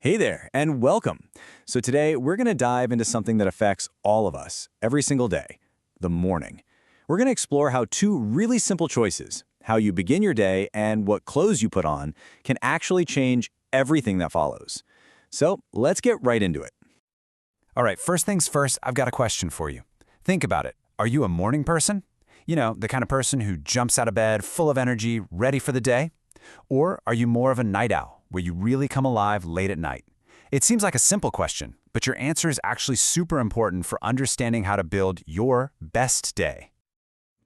Hey there, and welcome. So today, we're going to dive into something that affects all of us every single day, the morning. We're going to explore how two really simple choices, how you begin your day and what clothes you put on, can actually change everything that follows. So let's get right into it. All right, first things first, I've got a question for you. Think about it. Are you a morning person? You know, the kind of person who jumps out of bed full of energy, ready for the day? Or are you more of a night owl, where you really come alive late at night? It seems like a simple question, but your answer is actually super important for understanding how to build your best day.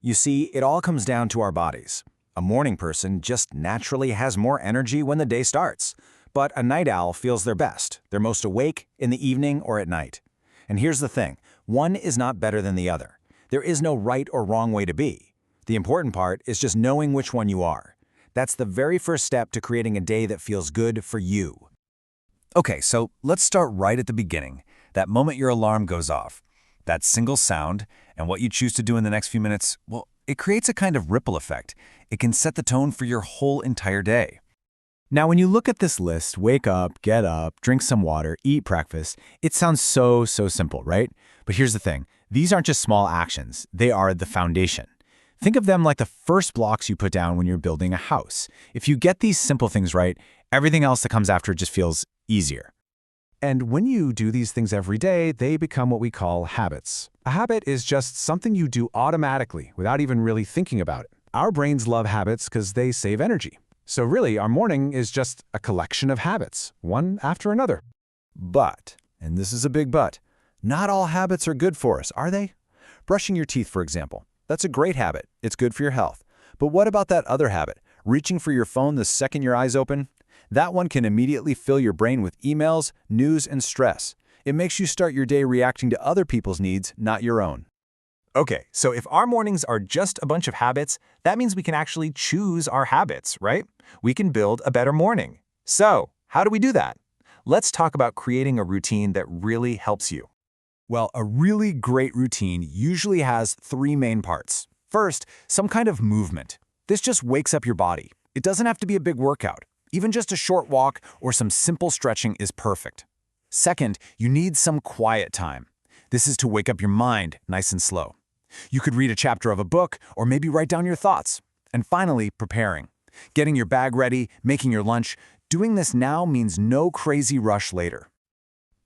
You see, it all comes down to our bodies. A morning person just naturally has more energy when the day starts, but a night owl feels their best. They're most awake in the evening or at night. And here's the thing, one is not better than the other. There is no right or wrong way to be. The important part is just knowing which one you are. That's the very first step to creating a day that feels good for you. Okay, so let's start right at the beginning, that moment your alarm goes off. That single sound, and what you choose to do in the next few minutes, well, it creates a kind of ripple effect. It can set the tone for your whole entire day. Now, when you look at this list, wake up, get up, drink some water, eat breakfast, it sounds so simple, right? But here's the thing, these aren't just small actions, they are the foundation. Think of them like the first blocks you put down when you're building a house. If you get these simple things right, everything else that comes after just feels easier. And when you do these things every day, they become what we call habits. A habit is just something you do automatically without even really thinking about it. Our brains love habits because they save energy. So really, our morning is just a collection of habits, one after another. But, and this is a big but, not all habits are good for us, are they? Brushing your teeth, for example. That's a great habit. It's good for your health. But what about that other habit, reaching for your phone the second your eyes open? That one can immediately fill your brain with emails, news, and stress. It makes you start your day reacting to other people's needs, not your own. Okay, so if our mornings are just a bunch of habits, that means we can actually choose our habits, right? We can build a better morning. So, how do we do that? Let's talk about creating a routine that really helps you. Well, a really great routine usually has three main parts. First, some kind of movement. This just wakes up your body. It doesn't have to be a big workout. Even just a short walk or some simple stretching is perfect. Second, you need some quiet time. This is to wake up your mind nice and slow. You could read a chapter of a book or maybe write down your thoughts. And finally, preparing. Getting your bag ready, making your lunch. Doing this now means no crazy rush later.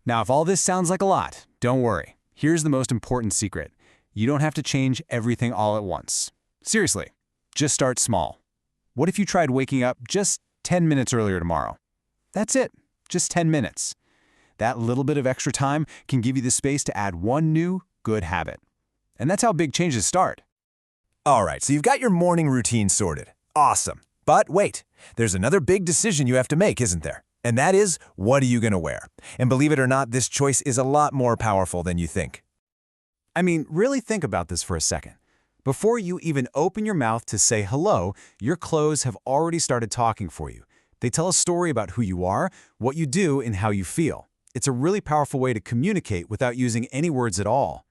Now, if all this sounds like a lot, don't worry. Here's the most important secret. You don't have to change everything all at once. Seriously, just start small. What if you tried waking up just 10 minutes earlier tomorrow? That's it, just 10 minutes. That little bit of extra time can give you the space to add one new, good habit. And that's how big changes start. All right, so you've got your morning routine sorted. Awesome. But wait, there's another big decision you have to make, isn't there? And that is, what are you going to wear? And believe it or not, this choice is a lot more powerful than you think. I mean, really think about this for a second. Before you even open your mouth to say hello, your clothes have already started talking for you. They tell a story about who you are, what you do, and how you feel. It's a really powerful way to communicate without using any words at all.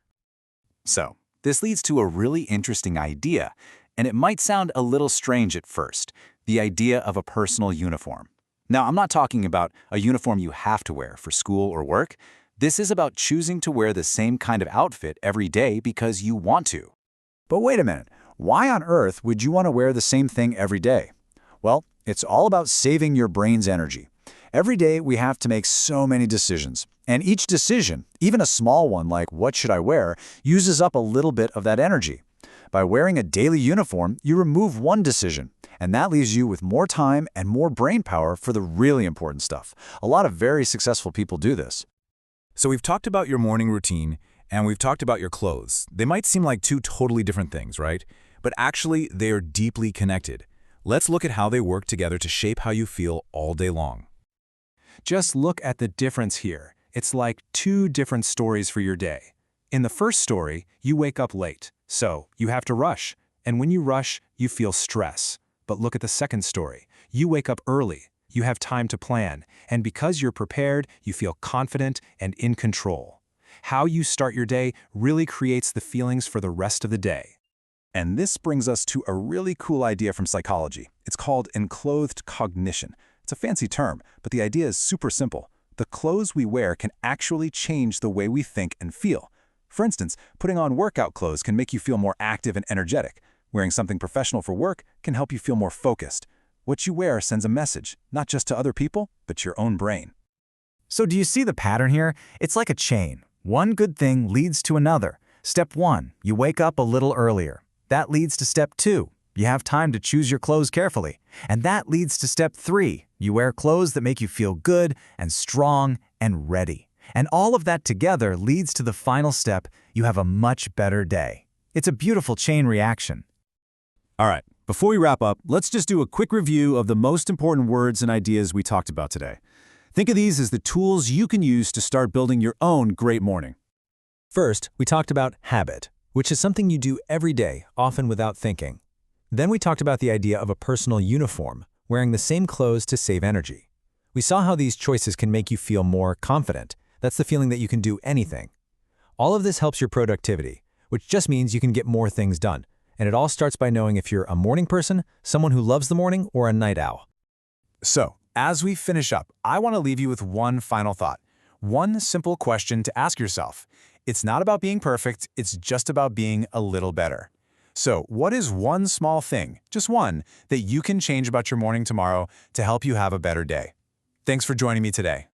So, this leads to a really interesting idea, and it might sound a little strange at first, the idea of a personal uniform. Now, I'm not talking about a uniform you have to wear for school or work. This is about choosing to wear the same kind of outfit every day because you want to. But wait a minute, why on earth would you want to wear the same thing every day? Well, it's all about saving your brain's energy. Every day we have to make so many decisions, and each decision, even a small one like what should I wear, uses up a little bit of that energy. By wearing a daily uniform, you remove one decision, and that leaves you with more time and more brain power for the really important stuff. A lot of very successful people do this. So we've talked about your morning routine, and we've talked about your clothes. They might seem like two totally different things, right? But actually, they are deeply connected. Let's look at how they work together to shape how you feel all day long. Just look at the difference here. It's like two different stories for your day. In the first story, you wake up late, so you have to rush. And when you rush, you feel stress. But look at the second story. You wake up early. You have time to plan. And because you're prepared, you feel confident and in control. How you start your day really creates the feelings for the rest of the day. And this brings us to a really cool idea from psychology. It's called enclothed cognition. It's a fancy term, but the idea is super simple. the clothes we wear can actually change the way we think and feel. For instance, putting on workout clothes can make you feel more active and energetic. Wearing something professional for work can help you feel more focused. What you wear sends a message, not just to other people, but to your own brain. So do you see the pattern here? It's like a chain. One good thing leads to another. Step 1, you wake up a little earlier. That leads to step 2. You have time to choose your clothes carefully. And that leads to step 3. You wear clothes that make you feel good and strong and ready. And all of that together leads to the final step. You have a much better day. It's a beautiful chain reaction. All right, before we wrap up, let's just do a quick review of the most important words and ideas we talked about today. Think of these as the tools you can use to start building your own great morning. First, we talked about habit, which is something you do every day, often without thinking. Then we talked about the idea of a personal uniform, wearing the same clothes to save energy. We saw how these choices can make you feel more confident. That's the feeling that you can do anything. All of this helps your productivity, which just means you can get more things done. And it all starts by knowing if you're a morning person, someone who loves the morning, or a night owl. So, as we finish up, I want to leave you with one final thought. One simple question to ask yourself. It's not about being perfect, it's just about being a little better. So, what is one small thing, just one, that you can change about your morning tomorrow to help you have a better day? Thanks for joining me today.